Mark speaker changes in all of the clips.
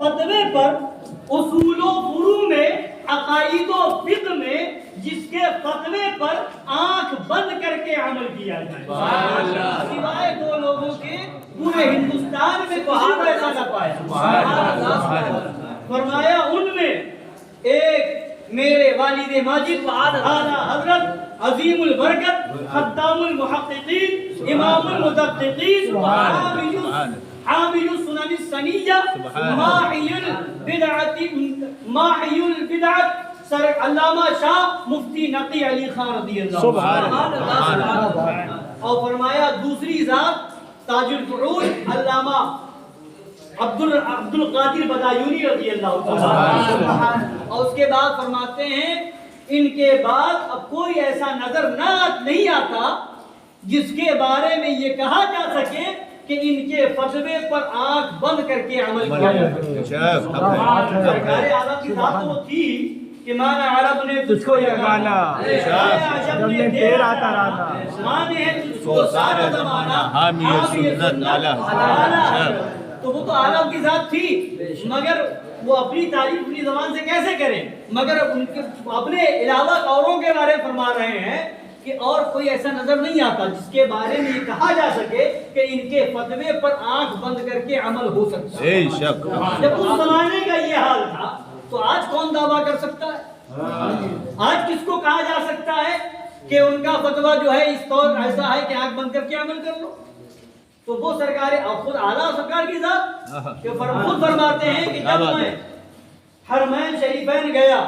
Speaker 1: فتوے پر اصول و فروع میں عقائد و فقہ میں جس کے فتوے پر آنکھ بند کر کے عمل کیا جائے سوائے دو لوگوں کے پورے ہندوستان میں کسی کو ایسا نہ پایا فرمایا ان میں ایک میرے والد ماجد اعلیٰ حضرت عظیم البرکت خدام المحققین امام المدققین حامل السنن السنیہ ماحی البدعۃ سر علامہ شاہ مفتی نقی علی خان رضی اللہ اور فرمایا دوسری ذات تاج الفعول علامہ عبد القادر بدایونی رضی اللہ عنہ اور اس کے بعد فرماتے ہیں ان کے بعد اب کوئی ایسا نظر نہیں آتا جس کے بارے میں یہ کہا جا سکے کہ ان کے فتوے پر آنکھ بند کر کے عمل کیا جائے سرکار اعلیٰ کی ذات تو وہ تھی کہ مانا عرب نے تجھ کو یگانا عجب نے دیر آتا رہنا مانے ہے تجھ کو سارا زمانہ حامی سنت اعلیٰ تو وہ تو اعلیٰ کی ذات تھی مگر وہ اپنی تعریف اپنی زبان سے کیسے کریں مگر ان کے اپنے علاوہ اوروں کے بارے میں فرما رہے ہیں کہ اور کوئی ایسا نظر نہیں آتا جس کے بارے میں یہ کہا جا سکے کہ ان کے فتوے پر آنکھ بند کر کے عمل ہو سکتا ہے جب اس زمانے کا یہ حال تھا تو آج کون دعویٰ کر سکتا ہے آج کس کو کہا جا سکتا ہے کہ ان کا فتویٰ جو ہے اس طور ایسا ہے کہ آنکھ بند کر کے عمل کر لو تو وہ سرکار خود اعلیٰ سرکار کی ذات کہ خود فرماتے ہیں کہ جب میں حرمین شریفین گیا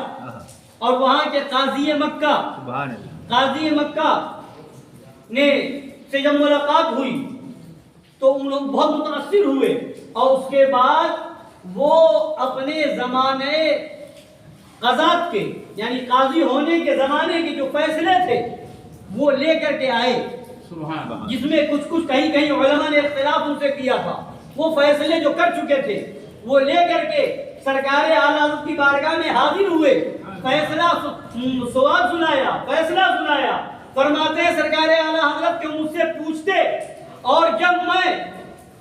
Speaker 1: اور وہاں کے قاضی مکہ نے سے جب ملاقات ہوئی تو ان لوگ بہت متاثر ہوئے اور اس کے بعد وہ اپنے زمانے قضات کے یعنی قاضی ہونے کے زمانے کے جو فیصلے تھے وہ لے کر کے آئے جس میں کچھ کہیں علماء نے اختلاف ان سے کیا تھا وہ فیصلے جو کر چکے تھے وہ لے کر کے سرکار اعلیٰ کی بارگاہ میں حاضر ہوئے فیصلہ سنایا فرماتے ہیں سرکار اعلیٰ حضرت کہ مجھ سے پوچھتے اور جب میں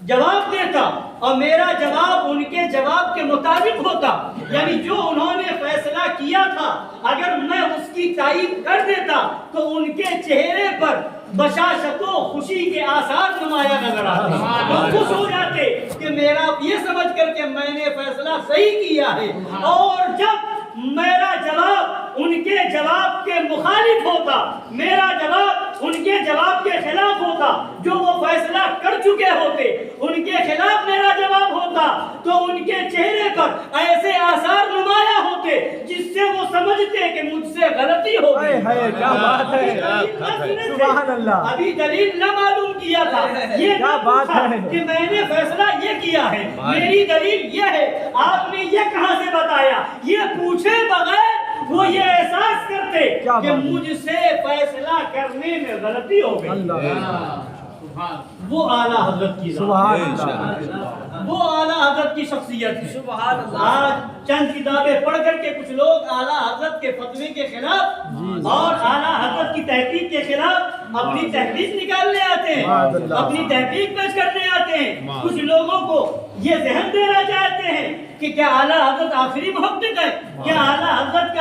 Speaker 1: جواب دیتا اور میرا جواب ان کے جواب کے مطابق ہوتا یعنی جو انہوں نے فیصلہ کیا تھا اگر میں اس کی تائید کر دیتا تو ان کے چہرے پر بشاشت و خوشی کے آثار نمایاں نظر آتے خوش ہو جاتے کہ میرا یہ سمجھ کر کے میں نے فیصلہ صحیح کیا ہے اور جب میرا جواب ان کے جواب کے مخالف ہوتا میرا جواب ان کے جواب کے خلاف ہوتا جو وہ فیصلہ کر چکے ہوتے ان کے خلاف میرا جواب ہوتا تو ان کے چہرے پر ایسے آثار نمایاں ہوتے جس سے وہ سمجھتے کہ مجھ سے غلطی ہو گئی
Speaker 2: کیا بات ہے سبحان اللہ
Speaker 1: ابھی دلیل نہ معلوم کیا تھا یہ
Speaker 2: کیا بات ہے
Speaker 1: کہ میں نے فیصلہ یہ کیا ہے میری دلیل یہ ہے آپ نے یہ کہاں سے بتایا یہ پوچھے بغیر وہ یہ احساس کرتے کہ مجھ سے فیصلہ کرنے میں غلطی ہو گئی وہ اعلیٰ حضرت کی وہ اعلیٰ حضرت کی شخصیت ہے آج چند کتابیں پڑھ کر کے کچھ لوگ اعلیٰ حضرت کے فتوے کے خلاف اور اعلیٰ حضرت کی تحقیق کے خلاف اپنی تحقیق نکالنے آتے ہیں اپنی تحقیق پیش کرنے آتے ہیں کچھ لوگوں کو یہ ذہن دینا چاہتے ہیں کہ کیا اعلیٰ حضرت آخری محقق ہے کیا اعلیٰ حضرت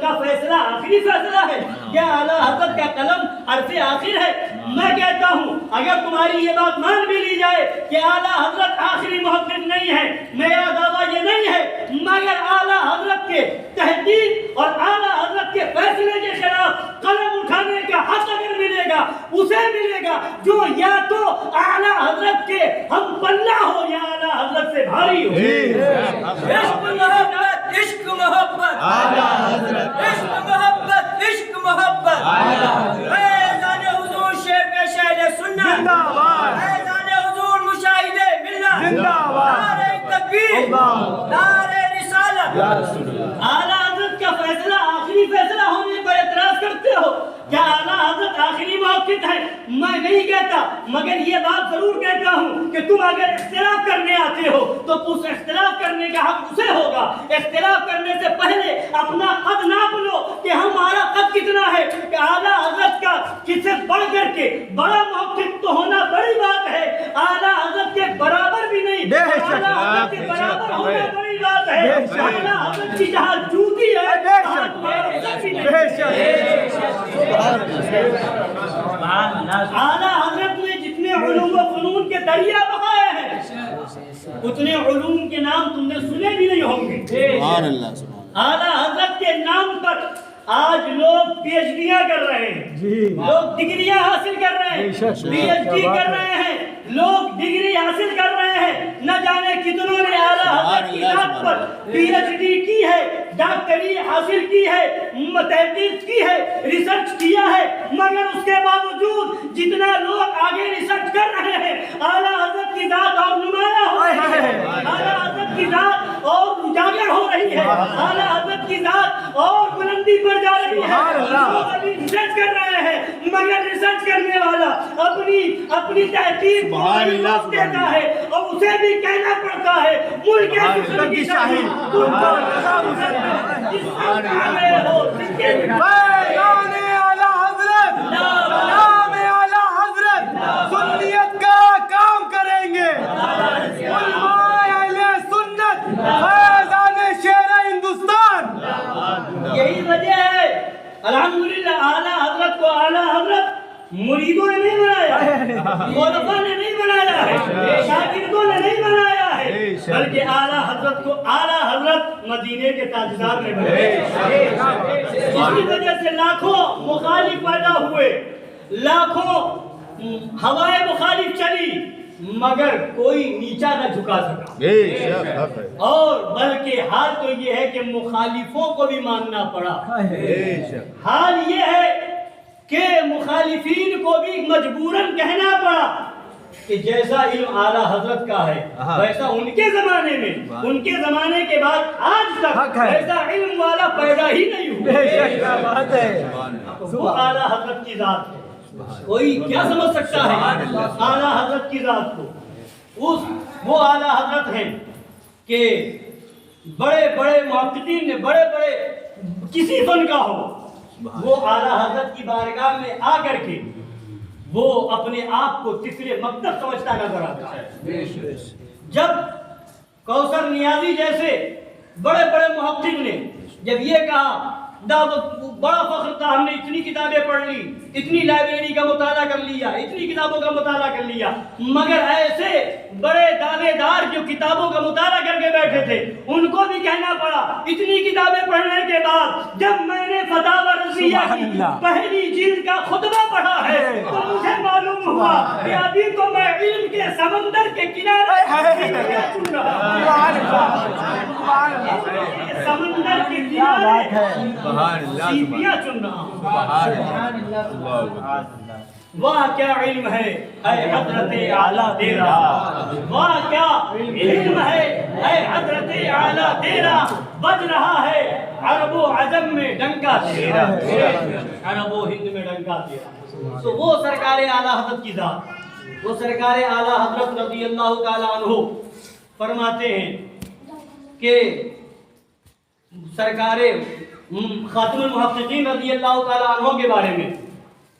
Speaker 1: کا فیصلہ آخری فیصلہ ہے کیا اعلیٰ حضرت کا قلم حرف آخر ہے میں کہتا ہوں اگر تمہاری یہ بات مان بھی لی جائے کہ اعلیٰ حضرت آخری محقق نہیں ہے میرا دعویٰ یہ نہیں ہے مگر اعلیٰ حضرت کے تحقیق اور اعلیٰ حضرت کے فیصلے کے خلاف قلم اٹھانے کا حق اگر ملے گا اسے ملے گا جو یا تو اعلیٰ حضرت کے ہم پلہ ہو یا اعلیٰ حضرت سے بھاری ہو
Speaker 3: عشق محبت عشق محبت عشق محبت فیضان حضور شیر پہ شہر سنت فیضان حضور مشاہد ملت نعرہ تکبیر نعرہ رسالت
Speaker 1: اعلیٰ حضرت کا فیصلہ آخری فیصلہ ہونے پر اعتراض کرتے ہو کیا اعلیٰ حضرت آخری محقق ہے میں نہیں کہتا، مگر یہ بات ضرور کہتا ہوں کہ تم اگر اختلاف کرنے آتے ہو تو اس اختلاف کرنے کا حق اسے ہوگا۔ اختلاف کرنے سے پہلے اپنا قد ناپ لو کہ ہمارا قد کتنا ہے، کہ اعلیٰ حضرت کا کس سے بڑھ کر کے بڑا محقق تو ہونا بڑی بات ہے، اعلیٰ حضرت کے برابر بھی نہیں، اعلیٰ حضرت کے برابر ہونا بڑی بات ہے۔ اعلیٰ حضرت کی جہاں جوتی ہے وہاں تمہارا سر بھی نہیں۔ اعلیٰ حضرت نے جتنے علوم و فنون کے دریا بہائے ہیں اتنے علوم کے نام تم نے سنے بھی نہیں ہوں گے۔ اعلیٰ حضرت کے نام پر آج لوگ پی ایچ ڈیاں کر رہے ہیں، لوگ ڈگریاں حاصل کر رہے ہیں، پی ایچ ڈی کر رہے ہیں، لوگ ڈگری حاصل کر رہے ہیں۔ نہ جانے کتنوں نے اعلیٰ حضرت کی ذات پر پی ایچ ڈی کی ہے، ڈاکٹری حاصل کی ہے، تحقیق کی ہے، ریسرچ کیا ہے، مگر اس کے باوجود جتنا لوگ آگے ریسرچ کر رہے ہیں اعلیٰ حضرت کی ذات اور نمایاں ہو رہی ہے، اعلیٰ حضرت کی ذات اور اجاگر ہو رہی ہے، اعلیٰ حضرت کی ذات اور بلندی پر جا رہی ہے۔ لوگ ابھی ریسرچ کر رہے ہیں مگر ریسرچ کرنے والا اپنی تحقیق کو روک دیتا ہے اور اسے بھی کہنا پڑتا ہے ملک کی شاہی تم کو جس وقت آئے ہو
Speaker 2: فیضان اعلیٰ حضرت، نام اعلیٰ حضرت، سنیت کا کام کریں گے، علماء اہل سنت، فیضان شہر ہندوستان۔
Speaker 1: یہی وجہ ہے الحمدللہ اعلیٰ حضرت کو اعلیٰ حضرت مریدوں نے نہیں بنایا ہے، خلفاء نے نہیں بنایا ہے، شاگردوں نے نہیں بنایا ہے، بلکہ اعلیٰ حضرت کو اعلیٰ حضرت مدینے کے تاجدار نے بنایا۔ اسی وجہ سے لاکھوں مخالف پیدا ہوئے، لاکھوں ہوائیں مخالف چلی، مگر کوئی نیچا نہ جھکا سکا۔ اور بلکہ حال تو یہ ہے کہ مخالفوں کو بھی ماننا پڑا۔ حال یہ ہے کہ مخالفین کو بھی مجبوراً کہنا پڑا کہ جیسا علم اعلیٰ حضرت کا ہے ویسا ان کے زمانے میں، ان کے زمانے کے بعد آج تک ویسا علم والا پیدا ہی نہیں ہوا۔ وہ اعلیٰ حضرت کی ذات ہے، کوئی کیا سمجھ سکتا ہے اعلیٰ حضرت کی ذات کو؟ وہ اعلیٰ حضرت ہیں کہ بڑے بڑے محققین نے، بڑے بڑے کسی فن کا ہو، وہ اعلیٰ حضرت کی بارگاہ میں آ کر کے وہ اپنے آپ کو تیسرے مکتب سمجھتا نظر آتا ہے۔ جب کوثر نیازی جیسے بڑے بڑے محقق نے جب یہ کہا، بڑا فخر تھا ہم نے اتنی کتابیں پڑھ لی، اتنی لائبریری کا مطالعہ کر لیا، اتنی کتابوں کا مطالعہ کر لیا، مگر ایسے بڑے دعوے دار جو کتابوں کا مطالعہ کر کے بیٹھے تھے ان کو بھی کہنا پڑا اتنی کتابیں پڑھنے کے بعد جب میں نے فتاوی رضیہ کی پہلی جلد کا خطبہ پڑھا ہے تو مجھے معلوم ہوا کہ ابھی تو میں علم کے سمندر کے کنارے چن رہا ہوں، سمندر کے کنارے سیپیاں چن رہا ہوں۔ واہ کیا علم ہے اے حضرت اعلیٰ تیرا، واہ کیا علم ہے اے حضرت اعلیٰ تیرا، بج رہا ہے عرب و عجم میں ڈنکا تیرا، عرب و ہند میں ڈنکا تیرا۔ تو وہ سرکار اعلیٰ حضرت کی ذات، وہ سرکار اعلیٰ حضرت رضی اللہ تعالیٰ عنہ فرماتے ہیں کہ سرکار خاتم المحققین رضی اللہ تعالیٰ عنہ کے بارے میں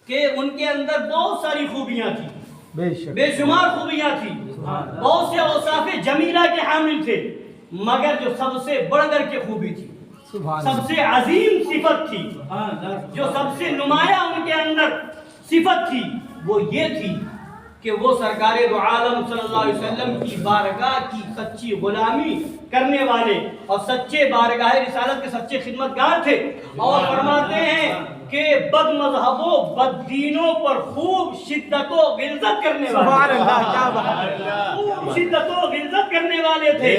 Speaker 1: کہ ان کے اندر بہت ساری خوبیاں تھیں، بے شمار خوبیاں تھیں، بہت سے اوصاف جمیلہ کے حامل تھے، مگر جو سب سے بڑھ کر کے خوبی تھی، سب سے عظیم صفت تھی، جو سب سے نمایاں ان کے اندر صفت تھی، وہ یہ تھی کہ وہ سرکار دو عالم صلی اللہ علیہ وسلم کی بارگاہ کی سچی غلامی کرنے والے اور سچے بارگاہ رسالت کے سچے خدمتگار تھے، اور فرماتے ہیں کہ بد مذہبوں بد دینوں پر خوب شدت و غلظت کرنے والے، خوب شدت و غلظت کرنے والے تھے،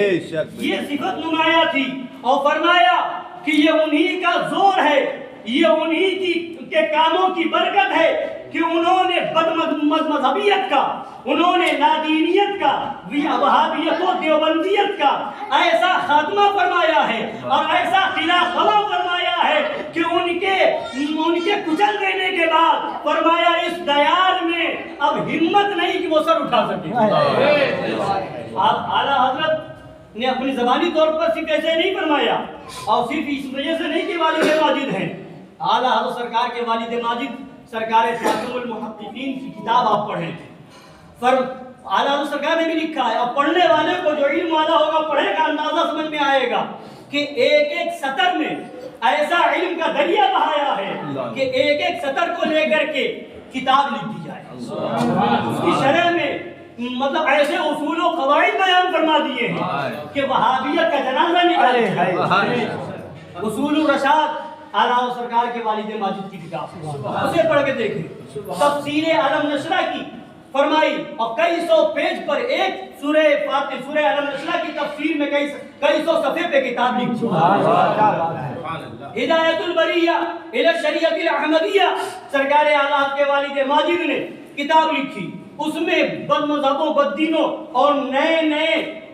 Speaker 1: یہ صفت نمایاں تھی۔ اور فرمایا کہ یہ انہی کا زور ہے، یہ انہی کے کاموں کی برکت ہے کہ انہوں نے مذہبیت کا، انہوں نے لادینیت کا، وہابیت و دیوبندیت کا ایسا خاتمہ فرمایا ہے اور ایسا خلاف خواہ فرمایا ہے کہ ان کے کچل دینے کے بعد فرمایا اس دیار میں اب ہمت نہیں کہ وہ سر اٹھا سکے۔ آپ اعلیٰ حضرت نے اپنی زبانی طور پر صرف ایسے نہیں فرمایا اور صرف اس وجہ سے نہیں کہ والد ماجد ہیں، اعلیٰ حضرت سرکار کے والد ماجد سرکار خاتم المحققین کی کتاب آپ پڑھیں، اعلیٰ حضرت سرکار نے بھی لکھا ہے، اور پڑھنے والے کو جو علم والا ہوگا پڑھے گا اندازہ سمجھ میں آئے گا کہ ایک ایک سطر میں ایسا علم کا دریا بہایا ہے کہ ایک ایک سطر کو لے کر کے کتاب لکھ دی جائے، اس کی شرح میں مطلب ایسے اصول و قواعد بیان فرما دیے ہیں کہ وہابیت کا جنازہ نکالے۔ اصول الرشاد اعلیٰ سرکار کے والد ماجد کی کتاب، اسے پڑھ کے دیکھیں۔ تفسیر علم نشرہ کی فرمائی اور کئی سو پیج پر ایک سورہ فاتح، سورہ علم نشرہ کی تفسیر میں کئی سو صفحے پہ کتاب لکھی۔ ہدایت البریہ الی الشریعۃ الاحمدیہ سرکار اعلیٰ کے والد ماجد نے کتاب لکھی، اس میں بد مذہبوں، بد دینوں اور نئے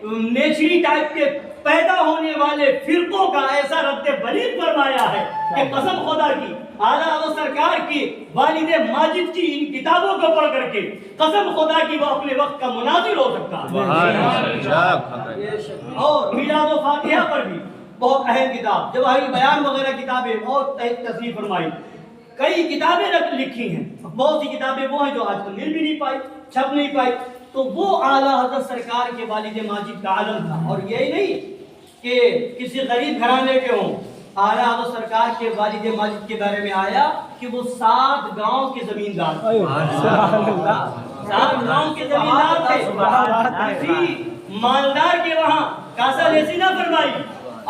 Speaker 1: نیچری ٹائپ کے پیدا ہونے والے فرقوں کا ایسا رد بلیغ فرمایا ہے کہ قسم خدا کی اعلیٰ سرکار کی والد ماجد کی ان کتابوں کو پڑھ کر کے قسم خدا کی وہ اپنے وقت کا مناظر ہو سکتا ہے۔ اور میلاد و فاتحہ پر بھی بہت اہم کتاب، جواہر بیان وغیرہ کتابیں بہت تصنیف فرمائی، کئی کتابیں لکھی ہیں، بہت سی کتابیں وہ ہیں جو آج تک مل بھی نہیں پائی، چھپ نہیں پائی۔ تو وہ اعلیٰ حضرت سرکار کے والد ماجد کا عالم تھا، اور یہی نہیں کہ کسی غریب گھرانے کے ہوں، اعلیٰ حضرت سرکار کے والد ماجد کے بارے میں آیا کہ وہ 7 گاؤں کے زمیندار تھے، 7 گاؤں کے زمیندار تھے، کسی مالدار کے وہاں کاسا لیسی نہ فرمائی،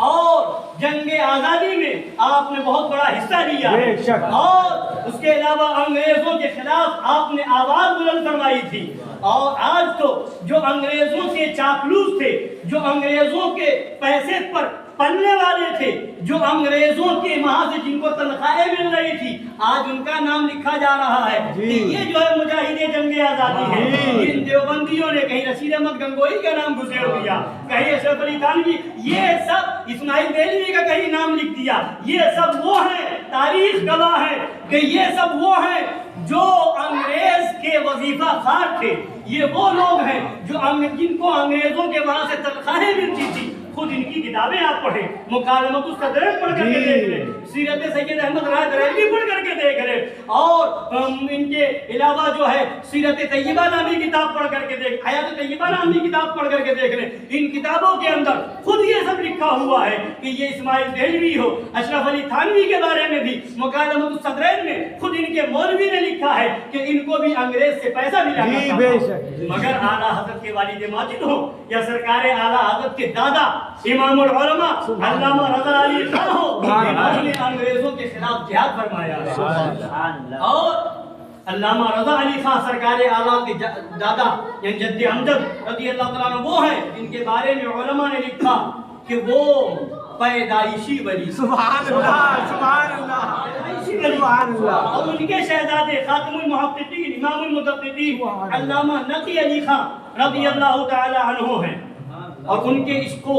Speaker 1: اور جنگ آزادی میں آپ نے بہت بڑا حصہ لیا، اور اس کے علاوہ انگریزوں کے خلاف آپ نے آواز بلند فرمائی تھی۔ اور آج تو جو انگریزوں کے چاپلوس تھے، جو انگریزوں کے پیسے پر پلنے والے تھے، جو انگریزوں کے وہاں سے جن کو تنخواہیں مل رہی تھی، آج ان کا نام لکھا جا رہا ہے کہ یہ جو ہے مجاہد جنگ آزادی ہے۔ ان دیوبندیوں نے کہیں رشید احمد گنگوئی کا نام گھسیڑ دیا، کہیں اشرف علی تھانوی، یہ سب اسماعیل دہلوی کا کہیں نام لکھ دیا۔ یہ سب وہ ہیں، تاریخ گواہ ہے کہ یہ سب وہ ہیں جو انگریز کے وظیفہ خوار تھے، یہ وہ لوگ ہیں جو جن کو انگریزوں کے وہاں سے تنخواہیں ملتی تھی۔ خود ان کی کتابیں آپ پڑھیں، مکالمۃ الصدرین پڑھ کر کے دیکھ لیں، سیرت سید احمد راہ بریلوی پڑھ کر کے دیکھ لیں، اور ان کے علاوہ جو ہے سیرت طیبہ نامی کتاب پڑھ کر کے دیکھ، حیات طیبہ نامی کتاب پڑھ کر کے دیکھ لیں۔ ان کتابوں کے اندر خود یہ سب لکھا ہوا ہے کہ یہ اسماعیل دہلوی ہو، اشرف علی تھانوی کے بارے میں بھی مکالمۃ الصدرین میں خود ان کے مولوی نے لکھا ہے کہ ان کو بھی انگریز سے پیسہ ملا کرتا تھا۔ مگر اعلیٰ حضرت کے والد ماجد ہو یا سرکار اعلیٰ حضرت کے دادا امام العلماء علامہ رضا علی خان ہو، انہوں نے انگریزوں کے خلاف جہاد فرمایا ہے۔ اور علامہ رضا علی خان سرکار اعلیٰ کے دادا یعنی جد امجد رضی اللہ تعالیٰ عنہ وہ ہیں جن کے بارے میں علماء نے لکھا کہ وہ پیدائشی ولی، سبحان اللہ سبحان اللہ، اور ان کے شہزادے خاتم المحققین امام المدققین علامہ نقی علی خان رضی اللہ تعالی عنہ ہیں۔ اور ان کے عشق و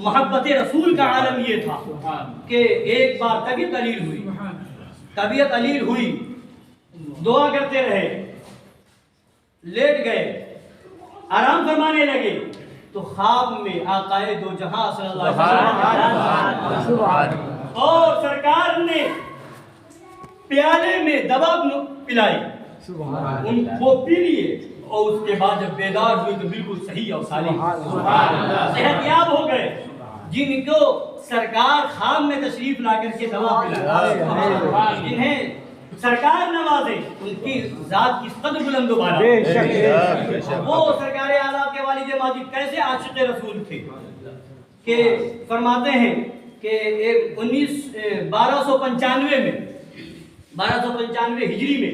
Speaker 1: محبت رسول کا عالم یہ تھا کہ ایک بار طبیعت علیل ہوئی، دعا کرتے رہے، لیٹ گئے، آرام فرمانے لگے تو خواب میں آقائے دو جہاں صلی اللہ علیہ وسلم اور سرکار نے پیالے میں دوا پلائی، ان کو پی لیے، اور اس کے بعد جب بیدار ہوئی تو بالکل صحیح اور سالم صحت یاب ہو گئے۔ جن کو سرکار خام میں تشریف لا کر کے دوا پلایا، جنہیں سرکار نوازے، ان کی ذات کی قدر بلند و بالا۔ وہ سرکار اعلیٰ کے والد ماجد کیسے عاشق رسول تھے کہ فرماتے ہیں کہ 1295 ہجری میں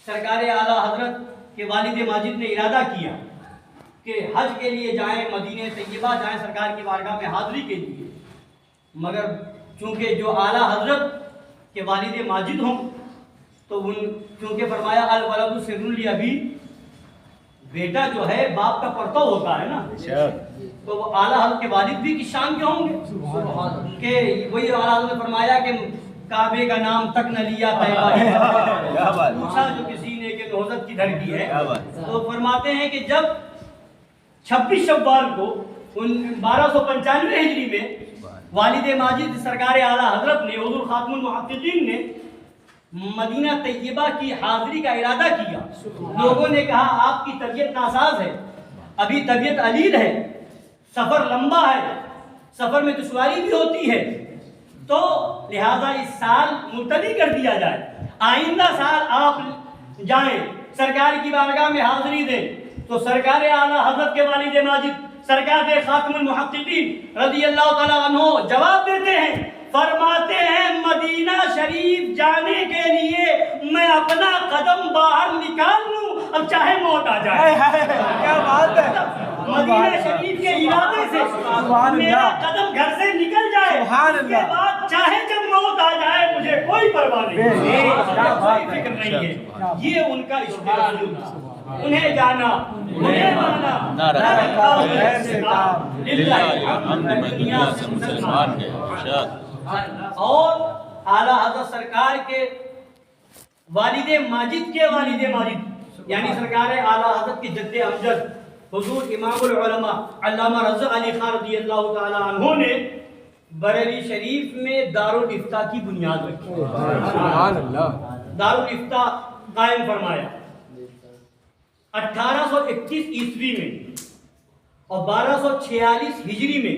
Speaker 1: سرکار اعلیٰ حضرت کہ والد ماجد نے ارادہ کیا کہ حج کے لیے جائیں، مدینہ طیبہ جائیں سرکار کی بارگاہ میں حاضری کے لیے، مگر چونکہ جو اعلیٰ حضرت کے والد ماجد ہوں تو کیونکہ فرمایا الولد سر الابی، بیٹا جو ہے باپ کا پرتو ہوتا ہے نا، تو وہ اعلیٰ حضرت کے والد بھی کی شان کے ہوں گے کہ وہی اعلیٰ حضرت نے فرمایا کہ کعبے کا نام تک نہ لیا پوچھا جو کسی نے کہ نوزت کی دھڑکی ہے، تو فرماتے ہیں کہ جب 26 شوال کو 1295 ہجری میں والد ماجد سرکار اعلیٰ حضرت نے حضور خاتم المحققین نے مدینہ طیبہ کی حاضری کا ارادہ کیا، لوگوں نے کہا آپ کی طبیعت ناساز ہے، ابھی طبیعت علیل ہے، سفر لمبا ہے، سفر میں دشواری بھی ہوتی ہے، تو لہذا اس سال ملتوی کر دیا جائے، آئندہ سال آپ جائیں سرکار کی بارگاہ میں حاضری دیں۔ تو سرکار اعلیٰ حضرت کے والد ماجد سرکار خاتم المحققین رضی اللہ تعالیٰ عنہ جواب دیتے ہیں، فرماتے ہیں مدینہ شریف جانے کے لیے میں اپنا قدم باہر نکال لوں اب چاہے موت آ جائے۔
Speaker 2: کیا بات ہے،
Speaker 1: مدینہ شریف کے ارادے سے میرا قدم گھر سے نکل جائے، اس کے بعد چاہے جب موت آ جائے مجھے کوئی پرواہ نہیں، کوئی فکر نہیں ہے۔ یہ ان کا اشتراک تھا، انہیں جانا انہیں مانا، اور اعلیٰ حضرت سرکار کے والد ماجد کے والد ماجد یعنی سرکار اعلیٰ حضرت کے جد امجد حضور امام العلماء علامہ رضا علی خان رضی اللہ تعالی عنہ نے بریلی شریف میں دارالافتاء کی بنیاد رکھی، دارالافتاء قائم فرمایا 1821 عیسوی میں اور 1246 ہجری میں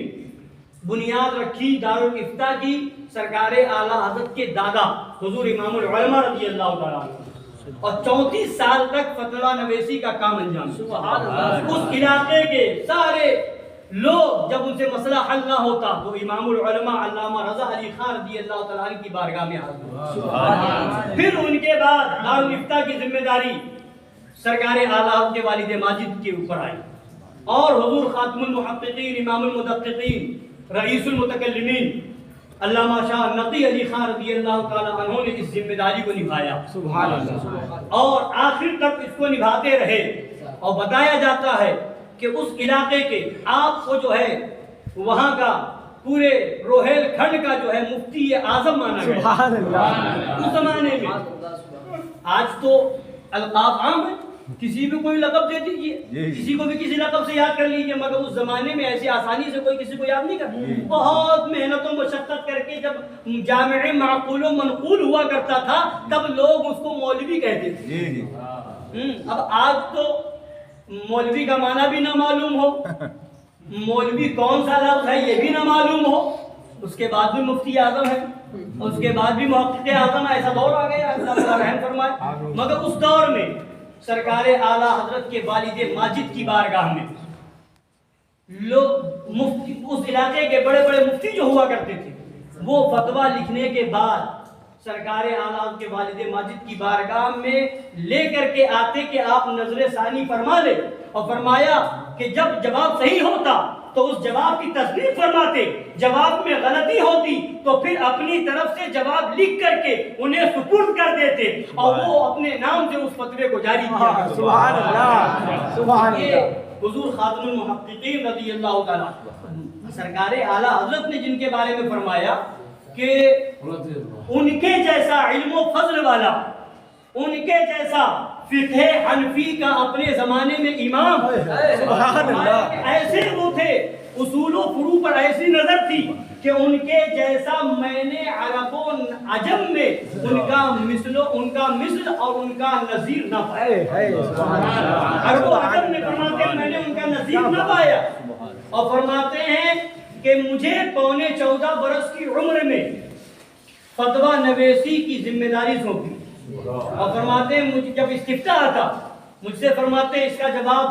Speaker 1: بنیاد رکھی دارالافتاء کی سرکار اعلیٰ حضرت کے دادا حضور امام العلماء رضی اللہ تعالیٰ عنہ، اور 34 سال تک فتویٰ نویسی کا کام انجام دیا۔ اس علاقے کے سارے لوگ جب ان سے مسئلہ حل نہ ہوتا تو امام العلماء علامہ رضا علی خان رضی اللہ تعالیٰ عنہ کی بارگاہ میں حاضر ہوئے۔ پھر ان کے بعد دارالافتاء کی ذمہ داری سرکار اعلیٰ حضرت کے والد ماجد کے اوپر آئی، اور حضور خاتم المحققین امام المدققین رئیس المتکلمین علامہ شاہ نقی علی خان رضی اللہ تعالیٰ عنہ نے اس ذمہ داری کو نبھایا، سبحان اللہ، اور آخر تک اس کو نبھاتے رہے۔ اور بتایا جاتا ہے کہ اس علاقے کے آپ کو جو ہے وہاں کا پورے روہیل کھنڈ کا جو ہے مفتی اعظم مانا گیا
Speaker 2: سبحان اللہ۔
Speaker 1: اس زمانے میں۔ آج تو القاب عام ہے، کسی بھی کوئی لقب دے دیجئے، کسی کو بھی کسی لقب سے یاد کر لیجئے، مگر اس زمانے میں ایسی آسانی سے کوئی کسی کو یاد نہیں کرتا، بہت محنت و مشقت کر کے جب جامع معقول و منقول ہوا کرتا تھا تب لوگ اس کو مولوی کہتے تھے۔ اب آج تو مولوی کا معنی بھی نہ معلوم ہو، مولوی کون سا لفظ ہے یہ بھی نہ معلوم ہو، اس کے بعد بھی مفتی اعظم ہے، اس کے بعد بھی محقق اعظم ہے، ایسا دور آ گیا، اللہ تعالیٰ رحم فرمائے۔ مگر اس دور میں سرکار اعلیٰ حضرت کے والد ماجد کی بارگاہ میں لوگ مفتی، اس علاقے کے بڑے بڑے مفتی جو ہوا کرتے تھے، وہ فتویٰ لکھنے کے بعد سرکار اعلیٰ حضرت کے والد ماجد کی بارگاہ میں لے کر کے آتے کہ آپ نظر ثانی فرما لیں، اور فرمایا کہ جب جواب صحیح ہوتا تو اس جواب کی تصدیق فرماتے، جواب میں غلطی ہوتی تو پھر اپنی طرف سے جواب لکھ کر کے انہیں سپرد کر دیتے اور وہ اپنے نام سے اس فتوے کو جاری کیا۔
Speaker 2: سبحان اللہ، سبحان اللہ۔
Speaker 1: یہ حضور خاتم المحققین رضی اللہ تعالیٰ سرکار اعلیٰ حضرت نے جن کے بارے میں فرمایا کہ ان کے جیسا علم و فضل والا، ان کے جیسا فقہ حنفی کا اپنے زمانے میں امام،
Speaker 2: سبحان اللہ،
Speaker 1: ایسے وہ تھے، اصول و فروع پر ایسی نظر تھی کہ ان کے جیسا میں نے عرب و عجم میں ان کا مثل اور ان کا نظیر نہ پایا۔ عرب و عجم میں فرماتے ہیں میں نے ان کا نظیر نہ پایا، اور فرماتے ہیں کہ مجھے 14.25 برس کی عمر میں فتویٰ نویسی کی ذمہ داری سونپی، اور فرماتے ہیں مجھے جب استفتاء آتا مجھ سے فرماتے ہیں اس کا جواب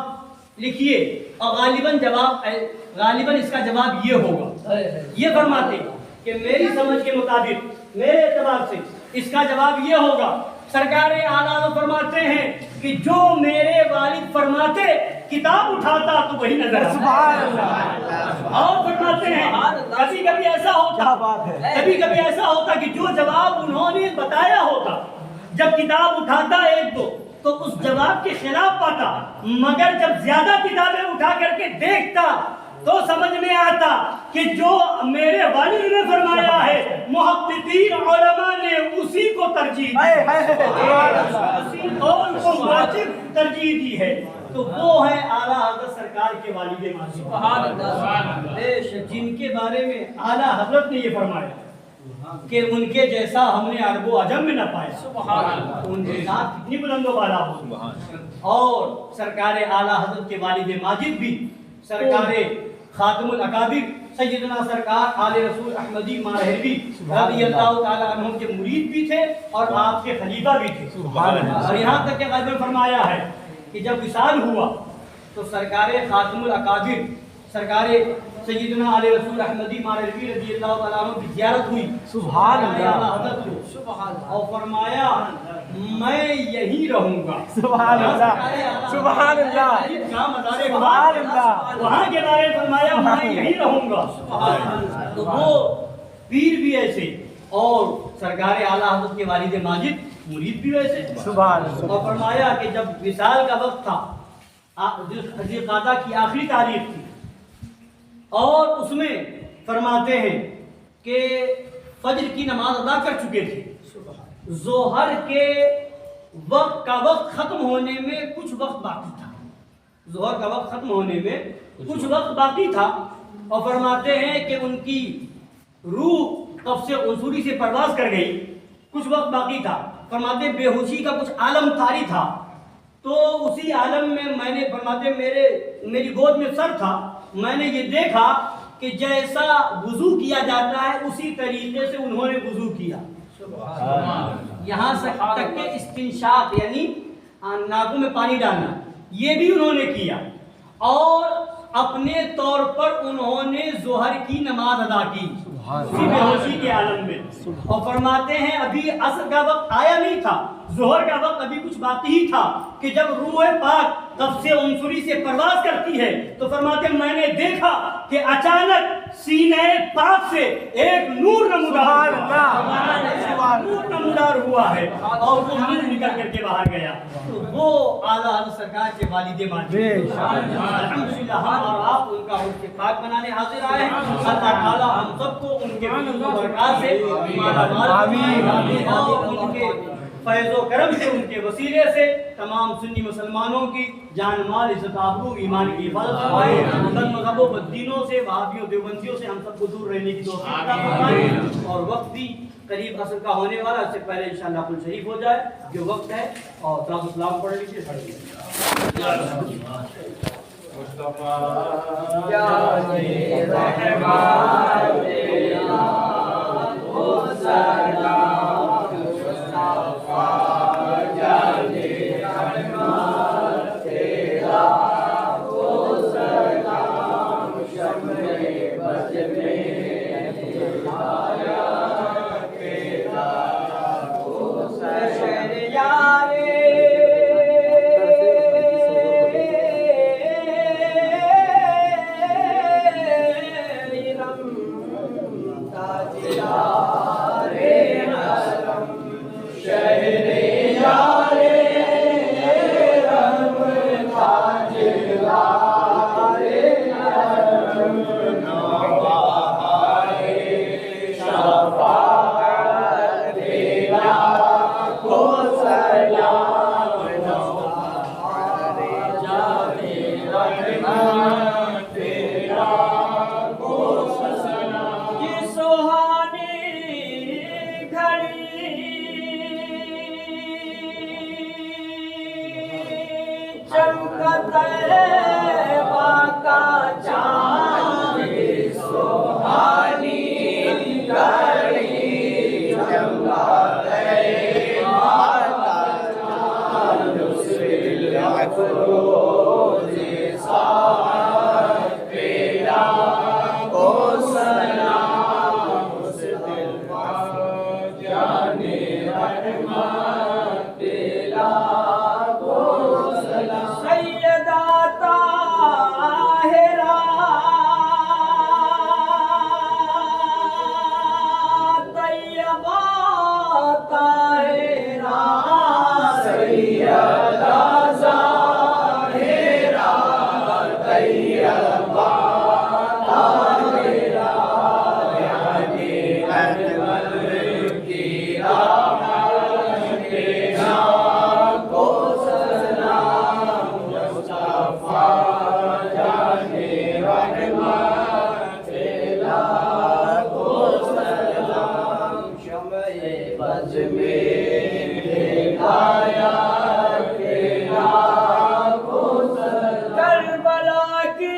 Speaker 1: لکھیے، اور غالباً اس کا جواب یہ ہوگا، یہ فرماتے کہ میری سمجھ کے مطابق میرے اعتبار سے اس کا جواب یہ ہوگا۔ سرکار اعلیٰ فرماتے ہیں کہ جو میرے والد فرماتے کتاب اٹھاتا تو وہی نظر آتا، اور فرماتے ہیں کبھی کبھی ایسا ہوتا کہ جو جواب انہوں نے بتایا ہوتا، جب کتاب اٹھاتا ایک دو تو اس جواب کے خلاف پاتا، مگر جب زیادہ کتابیں اٹھا کر کے دیکھتا تو سمجھ میں آتا کہ جو میرے والد نے فرمایا ہے محققین علماء نے اسی کو ترجیح دی، اسی قول کو واجب ترجیح دی ہے، تو وہ ہے اعلیٰ حضرت سرکار کے والد ماجد، سبحان اللہ، جن کے بارے میں اعلیٰ حضرت نے یہ فرمایا کہ ان کے جیسا ہم نے عرب و عجم میں نہ پایا، سبحان اللہ، ان کے ساتھ کتنی بلند و بالا ہو۔ اور سرکار اعلیٰ حضرت کے والد ماجد بھی سرکار خاتم الاکابر سیدنا سرکار آل رسول احمدی ماہروی رضی اللہ تعالیٰ عنہ کے مرید بھی تھے اور آپ کے خلیفہ بھی تھے، اور یہاں تک کہ غیب میں فرمایا ہے کہ جب وصال ہوا تو سرکار خاتم الاکابر سرکار سیدنا علی رسول احمدی ماہروی رضی اللہ تعالیٰ عنہ کی زیارت ہوئی، سبحان اللہ، حضرت کو اور فرمایا میں یہی رہوں گا، سبحان اللہ، سبحان اللہ، سبحان اللہ، وہاں کے بارے میں فرمایا میں یہی رہوں گا، تو وہ پیر بھی ایسے اور سرکار اعلیٰ حضرت کے والد ماجد مرید بھی ویسے، سبحان اللہ، اور فرمایا کہ جب وصال کا وقت تھا، ذی القعدہ کی آخری تاریخ تھی، اور اس میں فرماتے ہیں کہ فجر کی نماز ادا کر چکے تھے، ظہر کے وقت کا وقت ختم ہونے میں کچھ وقت باقی تھا، ظہر کا وقت ختم ہونے میں کچھ وقت باقی تھا، اور فرماتے ہیں کہ ان کی روح قبض عنصری سے پرواز کر گئی، کچھ وقت باقی تھا، فرماتے بے ہوشی کا کچھ عالم طاری تھا، تو اسی عالم میں میں نے فرماتے میری گود میں سر تھا، میں نے یہ دیکھا کہ جیسا وضو کیا جاتا ہے اسی طریقے سے انہوں نے وضو کیا، یہاں سے تک کہ استنشاق یعنی ناکوں میں پانی ڈالنا یہ بھی انہوں نے کیا، اور اپنے طور پر انہوں نے ظہر کی نماز ادا کی اسی بے ہوشی کے عالم میں، اور فرماتے ہیں ابھی عصر کا وقت آیا نہیں تھا، ظہر کا وقت ابھی کچھ باقی ہی تھا کہ جب روح پاک قبض عنصری سے پرواز کرتی ہے تو فرماتے ہیں میں نے دیکھا کہ اچانک سینہ پاک سے ایک نور نمودار ہوا ہے اور وہ نور نکل کر کے باہر گیا، تو وہ اعلیٰ حضرت سرکار کے والد ماجد الحمدللہ ہم اور آپ ان کا عرف پاک بنانے حاضر آئے ہیں، اللہ تعالیٰ ہم سب کو ان کے فضل و برکات سے مالا مال اور ان کے فیض و کرم سے ان کے وسیلے سے تمام سنی مسلمانوں کی جان مال عزت آبرو ایمان کی حفاظت فرمائے، بد مذہب و بد دینوں سے وہابیوں دیوبندیوں سے ہم سب کو دور رہنے کی توفیق عطا فرمائے، اور وقت بھی قریب عصر کا ہونے والا، اس سے پہلے انشاءاللہ کل شریف ہو جائے جو وقت ہے، اور صلاۃ السلام پڑھ لیجیے، پڑھ لیجیے۔
Speaker 3: سہانی کربلا کی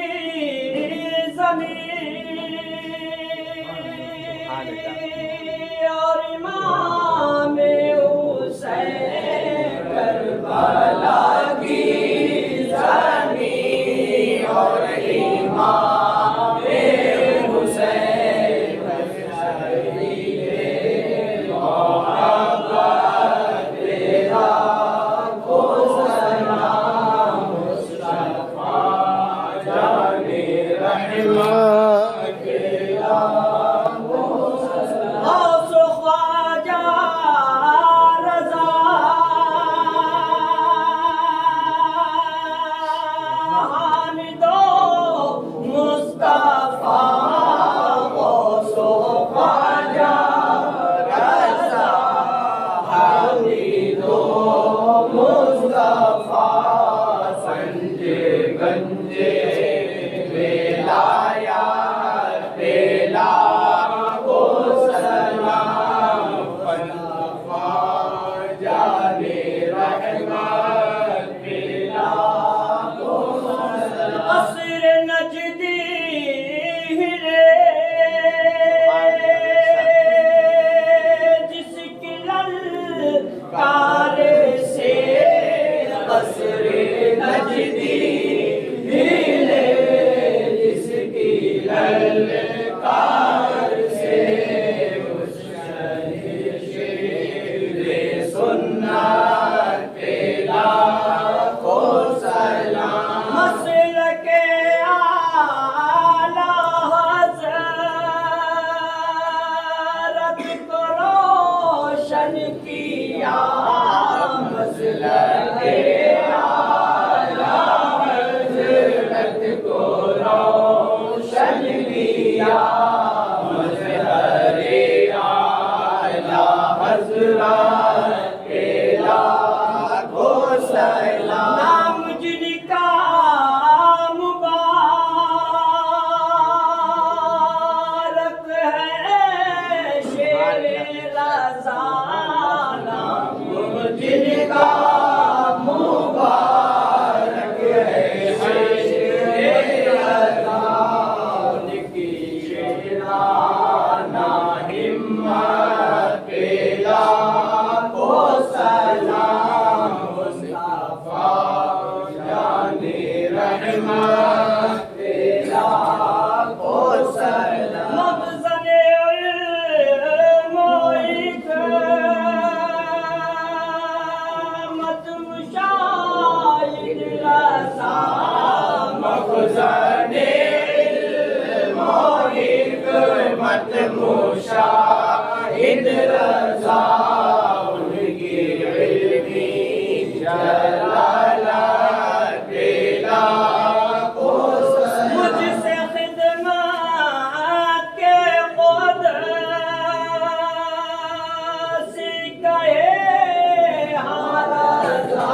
Speaker 3: زمین اور امام حسین کربلا کی زمین اور امام حسین غوث خواجہ رضا حامد و مصطفیٰ غوث خواجہ رضا حامد و مصطفیٰ سنج گنجے قصر نجدی ہرے جس کی للکار سے قصر نجدی ہرے جس کی للکار سے شیر سنت پہ لاکھوں سلام مسلک اعلی حضرت کو روشن کیا مسلک اعلی حضرت کو روشن کیا مظہر اعلی حضرت کے لاکھوں سلام نام جن کا مبارک ہے شیر رضا نام جن کا مبارک ہے شیر رضا ان کی شیرانہ ہمت پہ لاکھوں سلام مصطفیٰ جان رحمت پہ لاکھوں سلام مخزن علم و حکمت مشاہد رضا مخزن علم و حکمت مشاہد رضا ان کی علمی جلالت پہ لاکھوں سلام مجھ سے خدمت کے قدس کہے ہاں رضا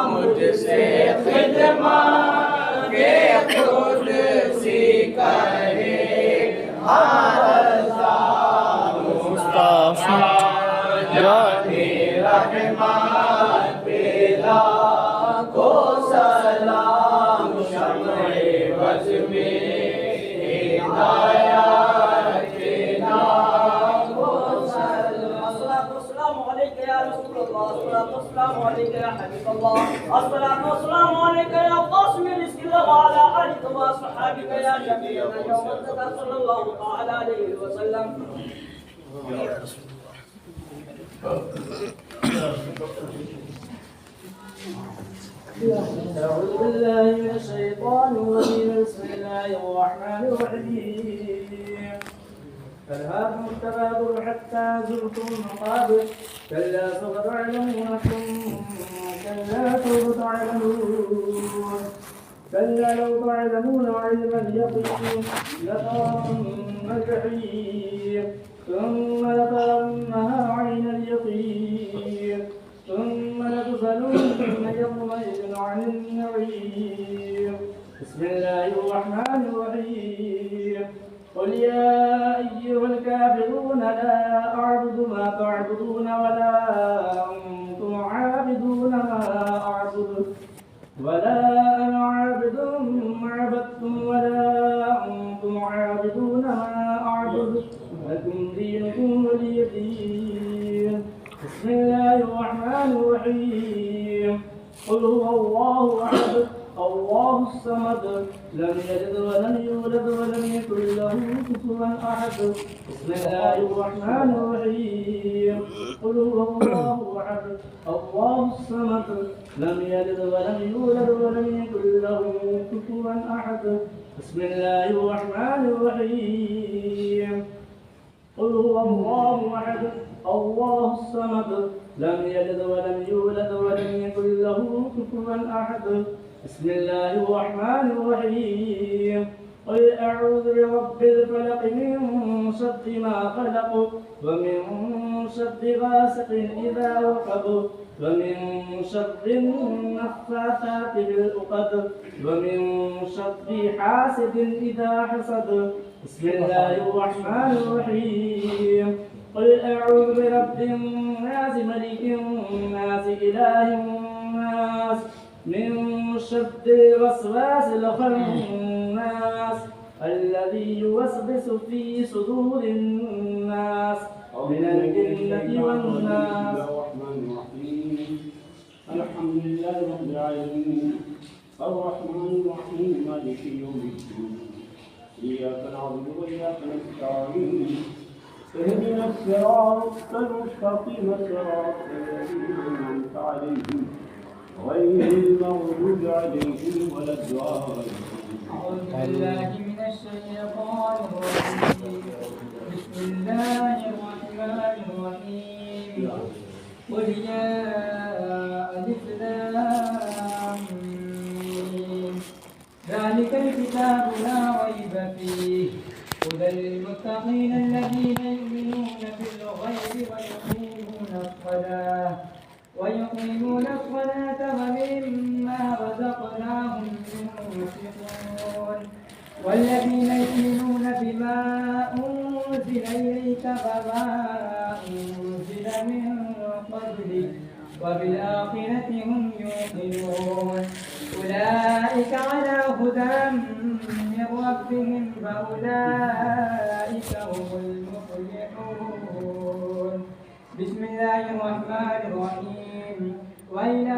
Speaker 3: مجھ سے خدمت کے قدس کہے ہاں رضا مصطفیٰ جان رحمت پہ لاکھوں سلام شمع بز میں ہدایت کے لاکھوں سلام الصلاۃ والسلام علیک یا رسول اللہ الصلاۃ والسلام علیک یا حبیب اللہ الصلاۃ والسلام علیک یا قاسم رزق اللہ وعلى آلک وصحابک یا شفیعنا یوم التقى صلی اللہ تعالی علیہ وسلم أعوذ بالله من الشيطان الرجيم بسم الله الرحمن الرحيم ألهاكم التكاثر حتى زرتم المقابر كلا سوف تعلمون كلا سوف تعلمون كلا لو تعلمون علم اليقين لترون الجحيم ثم لترونها عين اليقين ثم لتسألن يومئذ عن النعيم بسم الله الرحمن الرحيم قل يا أيها الكافرون لا أعبد ما تعبدون ولا أنتم عابدون ما أعبد ولا أنا عابد ما عبدتم ولا أنتم عابدون ما أعبد لكم دينكم ولي دين. بسم الله الرحمن الرحيم. قل هو الله أحد الله الصمد لم يلد ولم يولد ولم يكن له كفوا أحد. بسم الله الرحمن الرحيم. قل هو الله أحد الله الصمد لم يلد ولم يولد ولم يكن له كفوا أحد. بسم الله الرحمن الرحيم. قل هو الله أحد الله الصمد لم يلد ولم يولد ولم يكن له كفوا أحد. بسم الله الرحمن الرحيم. قل أعوذ برب الفلق من شر ما خلق ومن شر غاسق إذا وقب ومن شر النفاثات بالعقد ومن شر حاسد إذا حسد. بسم الله الرحمن الرحيم. قل أعوذ برب الناس ملك الناس إله الناس من شر الوسواس الخناس الذي يوسوس في صدور الناس من الجنة والناس.
Speaker 4: الرحمن الرحيم. الحمد لله رب العالمين الرحمن الرحيم مالك يوم الدين إياك نعبد وإياك نستعين اهدنا الصراط المستقيم صراط الذين أنعمت عليهم غير المغضوب عليهم ولا الضالين.
Speaker 3: أعوذ بالله من الشيطان الرجيم. بسم الله الرحمن الرحيم. قل يا ألف لام ميم ذلك الكتاب لا ريب فيه هدى للمتقين الذين يؤمنون بالغيب ويقيمون الصلاة ومما رزقناهم ينفقون والذين يؤمنون بما أنزل إليك وما أنزل من قبلك وبالآخرة هم يوقنون أولئك على هدى من ربهم وأولئك هم المفلحون. بسم الله الرحمن الرحيم. وإلى